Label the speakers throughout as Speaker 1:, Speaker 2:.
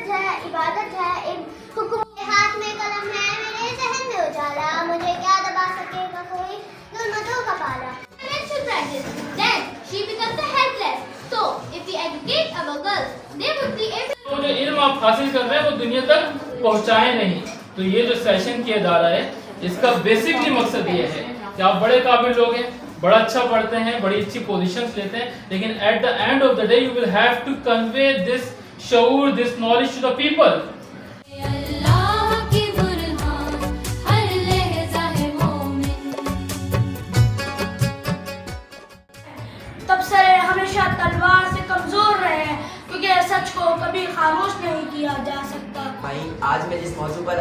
Speaker 1: फर्ज है, इबादत है, एक हुक्म। हाथ में कलम है, मेरे जहन में उजाला, मुझे क्या दबा सकेगा कोई जुल्मतों का पाला। Parents should practice, then she becomes a helpless. So if we educate our girls, they would be able.
Speaker 2: तो जो इल्म आप हासिल कर रहे हैं वो दुनिया तक पहुंचाए नहीं। तो ये जो सेशन किया जा रहा है इसका बेसिकली मकसद ये है कि आप बड़े काबिल लोग हैं, बड़ा अच्छा पढ़ते हैं, बड़ी अच्छी पोजीशंस लेते हैं, लेकिन at the end of the day you will have to convey this शऊर, this knowledge to the people.
Speaker 3: तब सर हमेशा तलवार से कमजोर रहे हैं, क्योंकि सच को कभी खामोश नहीं किया जा सकता।
Speaker 4: भाई आज मैं जिस मौजू पर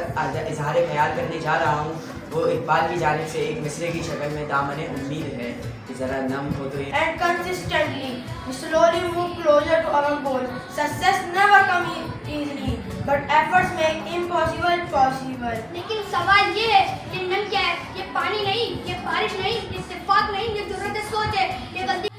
Speaker 4: इजहार ख्याल करने जा रहा हूँ वो इकबाल की जानिब से एक मिसरे की शक्ल में दामने उम्मीद है कि जरा नम हो तो
Speaker 3: And consistently, we slowly move closer to our goal. Success never comes easily, but efforts make impossible possible.
Speaker 1: लेकिन सवाल ये है कि नम क्या है? ये पानी नहीं, ये बारिश नहीं, ये सिफात नहीं, ये ज़रूरत सोच है, ये गलती।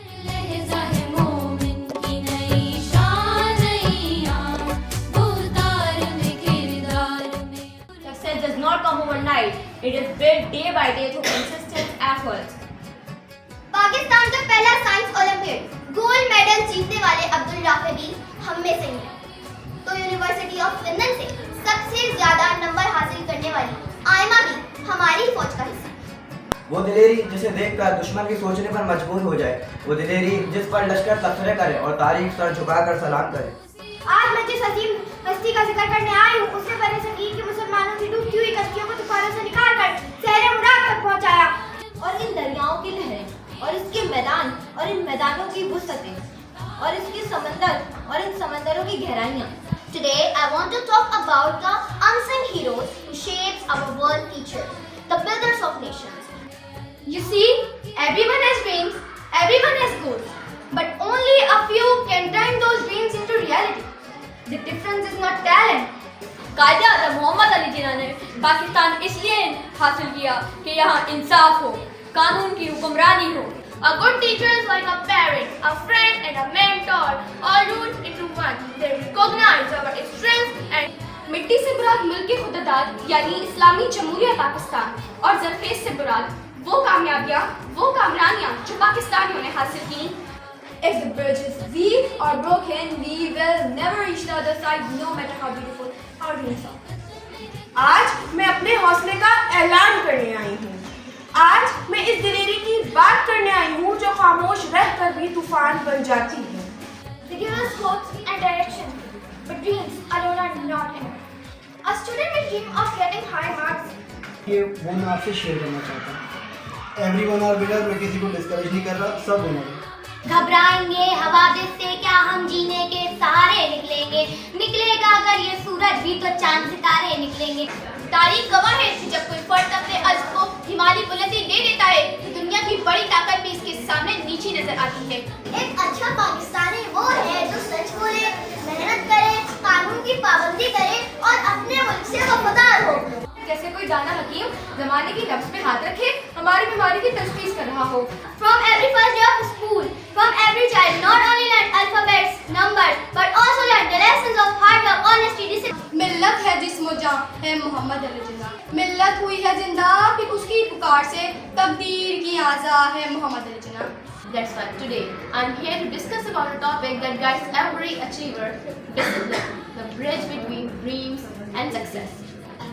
Speaker 5: Success does not come overnight. It is built day by day through consistent efforts.
Speaker 1: Pakistan का पहला साइंस ओलंपियाड गोल्ड मेडल जीतने वाले अब्दुल राफी हम में से हैं। तो यूनिवर्सिटी ऑफ लंदन से सबसे ज्यादा नंबर हासिल करने वाली आयमा भी हमारी फौज का हिस्सा।
Speaker 4: वो दिलेरी जिसे देखकर दुश्मन की सोचने पर मजबूर हो जाए, वो दिलेरी जिस पर लश्कर तखरे करे और तारीख सर झुकाकर सलाम करे।
Speaker 1: आज मैं जिस अजीम हस्ती का जिक्र करने आई हूँ उसने बने सकीन के मुसलमानों की डूबती हुई कश्तियों को तूफानों से निकालकर सहरे मुराद तक पहुँचाया।
Speaker 5: और इन दरियाओं की लहरें और इसके मैदान और इन मैदानों की वुसअतें और इसके समंदर और इन समंदरों की गहराइयाँ।
Speaker 1: Today I want to talk about the unsung heroes who shapes our world future, the builders of nations. You see, everyone has dreams, everyone has goals, but only a few can turn those dreams into reality. The difference is not talent.
Speaker 5: कायदे आज़म मोहम्मद अली जिन्ना ने पाकिस्तान इसलिए हासिल किया कि यहाँ इंसाफ हो, कानून की हुक्मरानी हो।
Speaker 1: A good teacher is like a parent, a friend and a mentor, all rolled into one. They recognize our strengths and
Speaker 6: मिट्टी से मुराद मुल्क की खुदादाद यानी इस्लामी जमहूरिया पाकिस्तान और ज़रफ़ेज़ से मुराद वो कामयाबियाँ, वो कामरानियाँ जो पाकिस्तानियों ने हासिल की।
Speaker 5: If the bridge is weak or broken, we will never reach the other side, no matter how beautiful our dreams are.
Speaker 3: आज मैं अपने हौसले का ऐलान करने आई हूँ। आज मैं इस दिलेरी की बात करने आई हूँ जो खामोश रहकर भी तूफान बन जाती है।
Speaker 1: they give us hopes and direction, but dreams alone are not enough. A student may dream of getting high marks.
Speaker 7: ये वो मैं आपसे शेयर करना चाहता हूँ। एवरीवन आर विनर, मैं किसी को डिस्करेज नहीं कर रहा, सब विनर है।
Speaker 1: घबराएंगे हवादिस से क्या हम जीने के सहारे निकलेंगे, निकलेगा अगर ये सूरज भी तो चांद सितारे निकलेंगे। तारीख गवाह है कि जब कोई फर्द अपने अज़्म को हिमालय बुलंदी दे देता है तो दुनिया की बड़ी ताकत भी इसके सामने नीची नजर आती है। एक अच्छा पाकिस्तानी वो है जो सच बोले, मेहनत करे, कानून की पाबंदी करे और अपने मुल्क से वफादार हो।
Speaker 6: जैसे कोई दाना हकीम जमाने की नब्ज पे हाथ रखे, हमारी बीमारी की तशखीस कर रहा हो।
Speaker 1: From every first day of school, from every child not only learn alphabets, numbers, but also learn the lessons of hard work, honesty, discipline.
Speaker 6: मिल्लत है जिस्म जां है मोहम्मद अली जिन्ना, मिल्लत हुई है जिंदा कि उसकी पुकार से तकदीर की आज़ा है Mohammad Ali Jinnah.
Speaker 5: That's why today I'm here to discuss about a topic that guides every achiever, discipline, the bridge between dreams and success.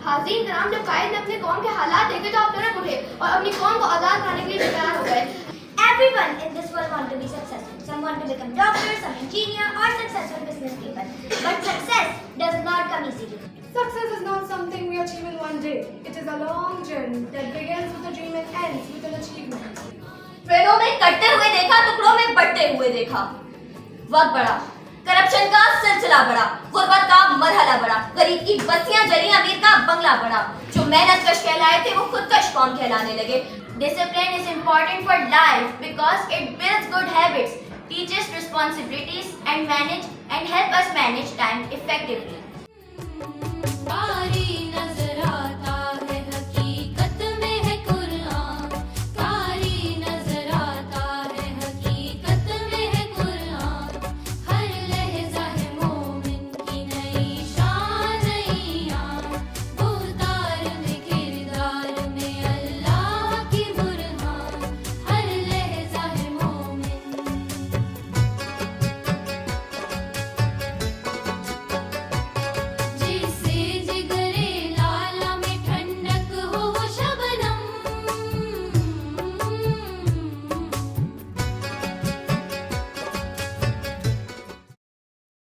Speaker 1: हाज़रीन कराम, जब कायद ने अपने कौम के हालात देखे तो आप तुरंत उठे और अपनी कौम को आज़ाद करने के लिए तैयार हो गए। Everyone in this world want to be successful. Some want to become doctors, some engineer, or successful business people. But success does not come easily.
Speaker 6: Success is not something we achieve in one day. It is a long journey that begins with a dream and ends with an achievement.
Speaker 5: ट्रेनों में कटते हुए देखा, टुकड़ों में बटते हुए देखा। वक्त बढ़ा, करप्शन का सिलसिला बढ़ा, गुर्बत का मरहला बढ़ा, गरीब की बस्तियां जली, अमीर का बंगला बढ़ा। जो मेहनत कश कहलाए थे वो खुदकश कौम कहलाने लगे। Discipline is important for life because it builds good habits, teaches responsibilities and help us manage time effectively.